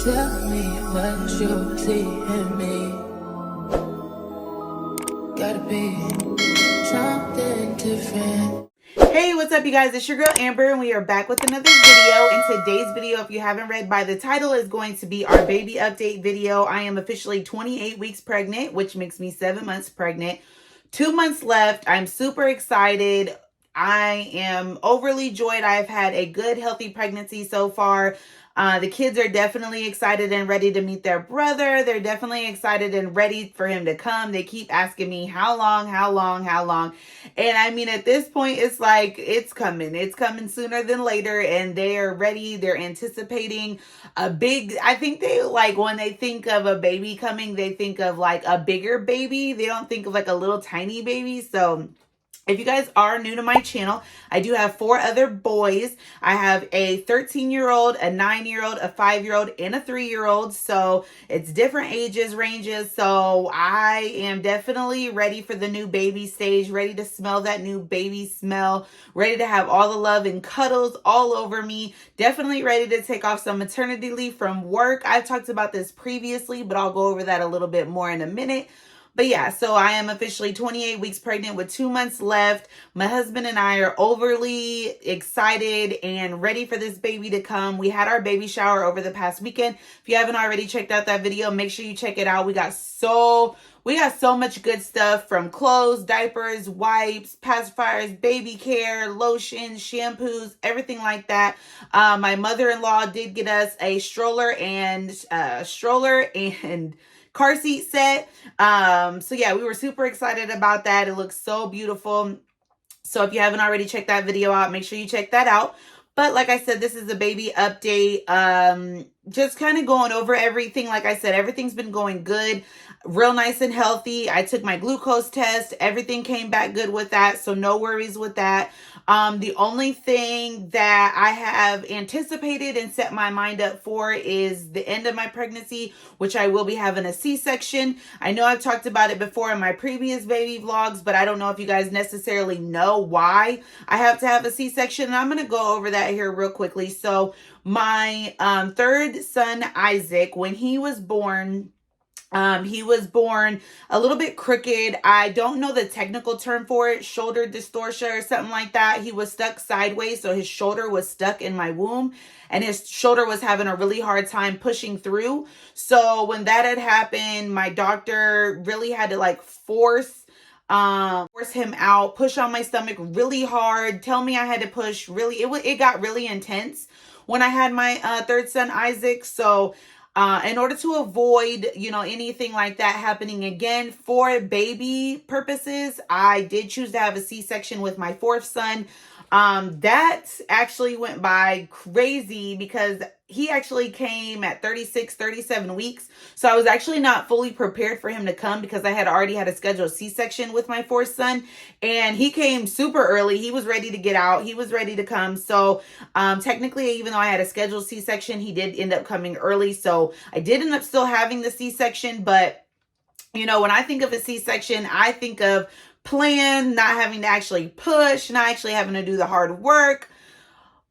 Tell me what you see in me. Gotta be something different. Hey, what's up you guys? It's your girl Amber and we are back with another video. In today's video, if you haven't read by the title, is going to be our baby update video. I am officially 28 weeks pregnant, which makes me 7 months pregnant. 2 months left. I'm super excited. I am overly joyed. I've had a good, healthy pregnancy so far. The kids are definitely excited and ready to meet their brother. They're definitely excited and ready for him to come. They keep asking me, how long? And I mean, at this point, it's like, it's coming. It's coming sooner than later. And they are ready. They're anticipating a big, I think they like, when they think of a baby coming, they think of like a bigger baby. They don't think of like a little tiny baby. So if you guys are new to my channel, I do have 4 other boys. I have a 13-year-old, a 9-year-old, a 5-year-old, and a 3-year-old. So it's different ages ranges. So I am definitely ready for the new baby stage, ready to smell that new baby smell, ready to have all the love and cuddles all over me. Definitely ready to take off some maternity leave from work. I've talked about this previously, but I'll go over that a little bit more in a minute. But yeah, so I am officially 28 weeks pregnant with 2 months left. My husband and I are overly excited and ready for this baby to come. We had our baby shower over the past weekend. If you haven't already checked out that video, make sure you check it out. We got so much good stuff, from clothes, diapers, wipes, pacifiers, baby care, lotions, shampoos, everything like that. My mother-in-law did get us a stroller and car seat set. So yeah, we were super excited about that. It looks so beautiful. So if you haven't already checked that video out, make sure you check that out. But like I said, this is a baby update. Just kind of going over everything. Like I said, everything's been going good, real nice and healthy. I took my glucose test. Everything came back good with that. So no worries with that. The only thing that I have anticipated and set my mind up for is the end of my pregnancy, which I will be having a C-section. I know I've talked about it before in my previous baby vlogs, but I don't know if you guys necessarily know why I have to have a C-section. And I'm going to go over that here real quickly. So my third son, Isaac, when he was born a little bit crooked. I don't know the technical term for it, shoulder dystocia or something like that. He was stuck sideways, so his shoulder was stuck in my womb and his shoulder was having a really hard time pushing through. So when that had happened, my doctor really had to like force him out, push on my stomach really hard, tell me I had to push really. It got really intense when I had my third son, Isaac. So in order to avoid, anything like that happening again, for baby purposes, I did choose to have a C-section with my 4th son. That actually went by crazy because he actually came at 36, 37 weeks. So I was actually not fully prepared for him to come because I had already had a scheduled C-section with my 4th son, and he came super early. He was ready to get out. He was ready to come. So technically, even though I had a scheduled C-section, he did end up coming early. So I did end up still having the C-section. But, when I think of a C-section, I think of plan, not having to actually push, not actually having to do the hard work.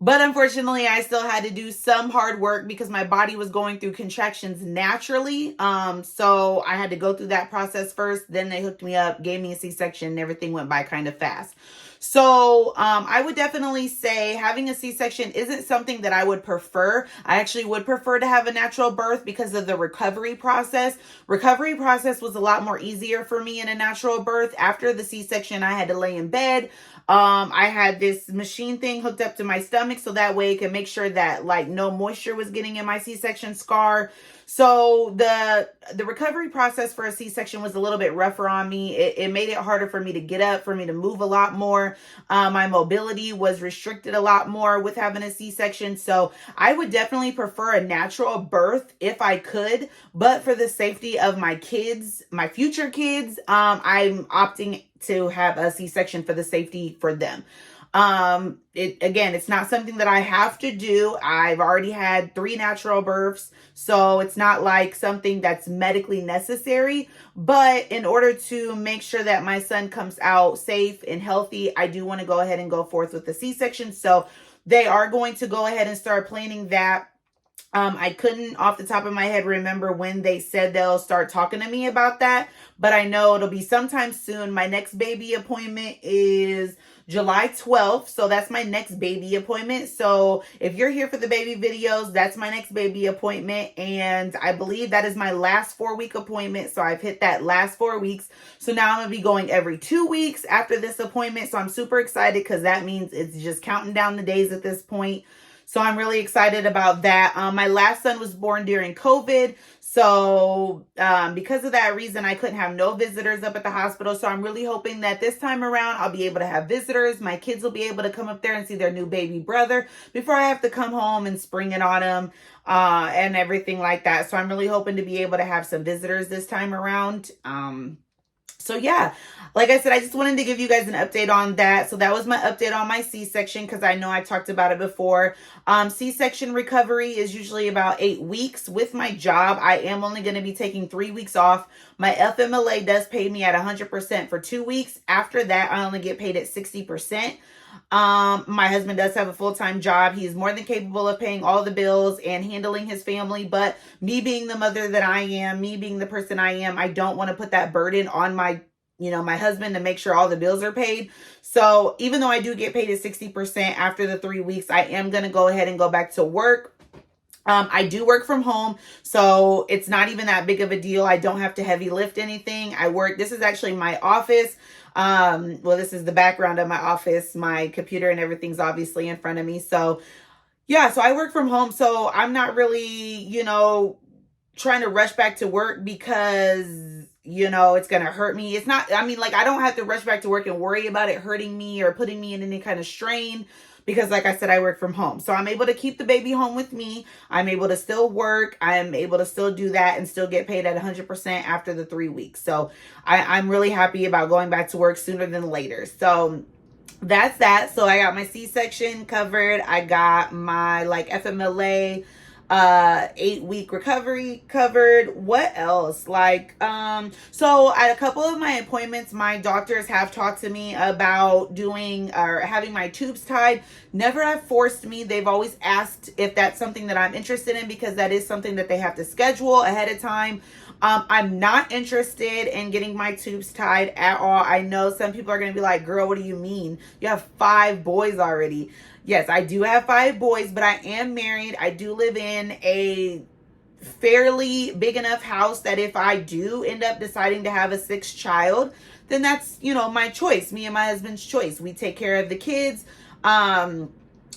But unfortunately, I still had to do some hard work because my body was going through contractions naturally. So I had to go through that process first. Then they hooked me up, gave me a C-section, and everything went by kind of fast. So I would definitely say having a C-section isn't something that I would prefer. I actually would prefer to have a natural birth because of the recovery process. Recovery process was a lot more easier for me in a natural birth. After the C-section, I had to lay in bed. I had this machine thing hooked up to my stomach so that way it could make sure that like no moisture was getting in my C-section scar. So the recovery process for a C-section was a little bit rougher on me. It made it harder for me to get up, for me to move a lot more. My mobility was restricted a lot more with having a C-section. So I would definitely prefer a natural birth if I could, but for the safety of my kids, my future kids, I'm opting to have a C-section for the safety for them. It's not something that I have to do. I've already had 3 natural births, so it's not like something that's medically necessary. But in order to make sure that my son comes out safe and healthy, I do want to go ahead and go forth with the C-section. So they are going to go ahead and start planning that I couldn't off the top of my head remember when they said they'll start talking to me about that, but I know it'll be sometime soon. My next baby appointment is July 12th, so that's my next baby appointment. So if you're here for the baby videos, that's my next baby appointment, and I believe that is my last 4-week appointment. So I've hit that last 4 weeks. So now I'm gonna be going every 2 weeks after this appointment. So I'm super excited because that means it's just counting down the days at this point. So I'm really excited about that. My last son was born during COVID. So because of that reason, I couldn't have no visitors up at the hospital. So I'm really hoping that this time around, I'll be able to have visitors. My kids will be able to come up there and see their new baby brother before I have to come home and spring it on them and everything like that. So I'm really hoping to be able to have some visitors this time around. So yeah, like I said, I just wanted to give you guys an update on that. So that was my update on my C-section because I know I talked about it before. C-section recovery is usually about 8 weeks. With my job, I am only going to be taking 3 weeks off. My FMLA does pay me at 100% for 2 weeks. After that, I only get paid at 60%. My husband does have a full-time job. He is more than capable of paying all the bills and handling his family. But me being the mother that I am, me being the person I am, I don't want to put that burden on my husband to make sure all the bills are paid. So even though I do get paid at 60% after the 3 weeks, I am going to go ahead and go back to work. I do work from home, so it's not even that big of a deal. I don't have to heavy lift anything. This is actually my office. Well, this is the background of my office. My computer and everything's obviously in front of me. So yeah, so I work from home. So I'm not really, trying to rush back to work because, it's going to hurt me. It's not, I don't have to rush back to work and worry about it hurting me or putting me in any kind of strain because like I said, I work from home. So I'm able to keep the baby home with me. I'm able to still work. I'm able to still do that and still get paid at 100% after the 3 weeks. So I'm really happy about going back to work sooner than later. So that's that. So I got my C-section covered. I got my FMLA 8-week recovery covered. What else? So at a couple of my appointments, my doctors have talked to me about doing or having my tubes tied. Never have forced me. They've always asked if that's something that I'm interested in because that is something that they have to schedule ahead of time. I'm not interested in getting my tubes tied at all. I know some people are going to be like, girl, what do you mean? You have 5 boys already. Yes, I do have 5 boys, but I am married. I do live in a fairly big enough house that if I do end up deciding to have a 6th child, then that's, my choice, me and my husband's choice. We take care of the kids.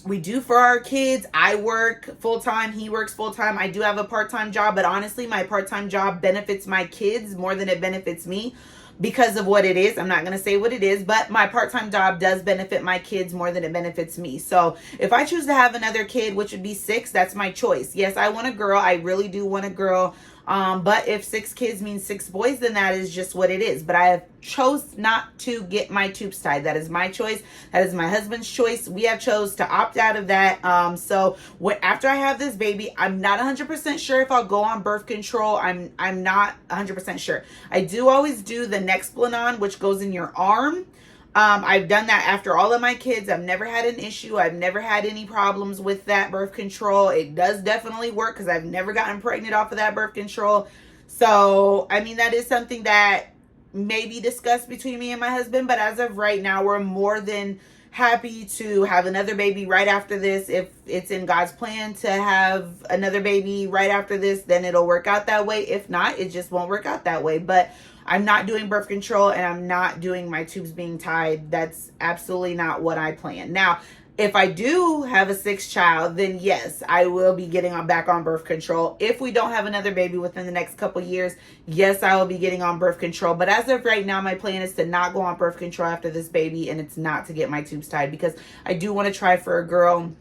We do for our kids. I work full-time. He works full-time. I do have a part-time job, but honestly, my part-time job benefits my kids more than it benefits me. Because of what it is. I'm not going to say what it is, but my part-time job does benefit my kids more than it benefits me. So if I choose to have another kid, which would be 6, that's my choice. Yes, I want a girl. I really do want a girl. But if 6 kids means 6 boys, then that is just what it is. But I have chose not to get my tubes tied. That is my choice. That is my husband's choice. We have chose to opt out of that. So after I have this baby, I'm not 100% sure if I'll go on birth control. I'm not 100% sure. I do always do the Nexplanon, which goes in your arm. I've done that after all of my kids. I've never had an issue. I've never had any problems with that birth control. It does definitely work because I've never gotten pregnant off of that birth control. So, that is something that may be discussed between me and my husband. But as of right now, we're more than happy to have another baby right after this. If it's in God's plan to have another baby right after this, then it'll work out that way. If not, it just won't work out that way. But I'm not doing birth control and I'm not doing my tubes being tied. That's absolutely not what I plan. Now, if I do have a 6th child, then yes, I will be getting back on birth control. If we don't have another baby within the next couple years, yes, I will be getting on birth control. But as of right now, my plan is to not go on birth control after this baby, and it's not to get my tubes tied because I do want to try for a girl.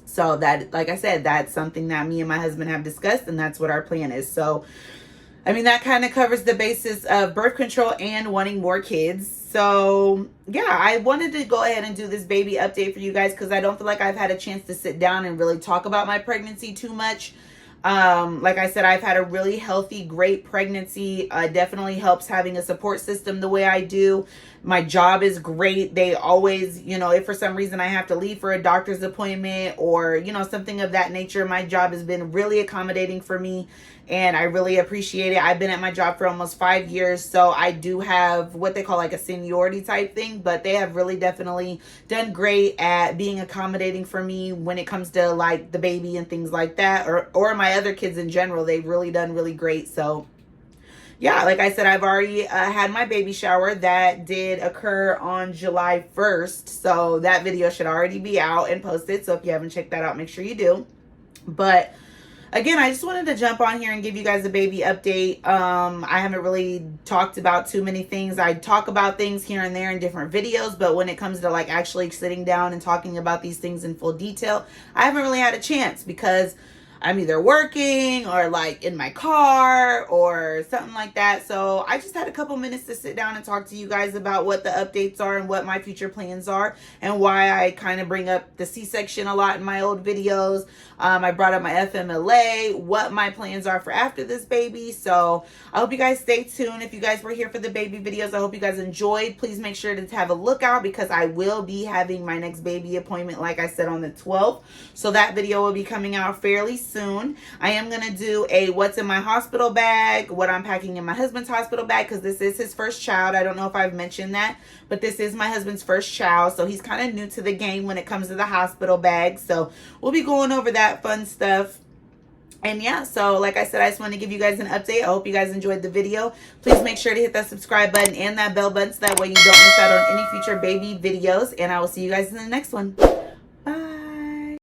So that, like I said, that's something that me and my husband have discussed, and that's what our plan is. So that kind of covers the basis of birth control and wanting more kids. So, yeah, I wanted to go ahead and do this baby update for you guys because I don't feel like I've had a chance to sit down and really talk about my pregnancy too much. Like I said, I've had a really healthy, great pregnancy. Definitely helps having a support system the way I do. My job is great. They always, you know, if for some reason I have to leave for a doctor's appointment or, you know, something of that nature, my job has been really accommodating for me, and I really appreciate it. I've been at my job for almost 5 years, so I do have what they call like a seniority type thing, but they have really definitely done great at being accommodating for me when it comes to like the baby and things like that, or my other kids in general. They've really done really great. So yeah, like I said, I've already had my baby shower. That did occur on July 1st. So that video should already be out and posted. So if you haven't checked that out, make sure you do. But again, I just wanted to jump on here and give you guys a baby update. I haven't really talked about too many things. I talk about things here and there in different videos, but when it comes to like actually sitting down and talking about these things in full detail, I haven't really had a chance because I'm either working or like in my car or something like that. So I just had a couple minutes to sit down and talk to you guys about what the updates are and what my future plans are and why I kind of bring up the C-section a lot in my old videos. I brought up my FMLA, what my plans are for after this baby. So I hope you guys stay tuned. If you guys were here for the baby videos, I hope you guys enjoyed. Please make sure to have a lookout because I will be having my next baby appointment, like I said, on the 12th. So that video will be coming out fairly soon. I am going to do a what's in my hospital bag, what I'm packing in my husband's hospital bag, because this is his first child. I don't know if I've mentioned that, but this is my husband's first child. So he's kind of new to the game when it comes to the hospital bag. So we'll be going over that fun stuff. And yeah, so like I said, I just want to give you guys an update. I hope you guys enjoyed the video. Please make sure to hit that subscribe button and that bell button so that way you don't miss out on any future baby videos. And I will see you guys in the next one. Bye.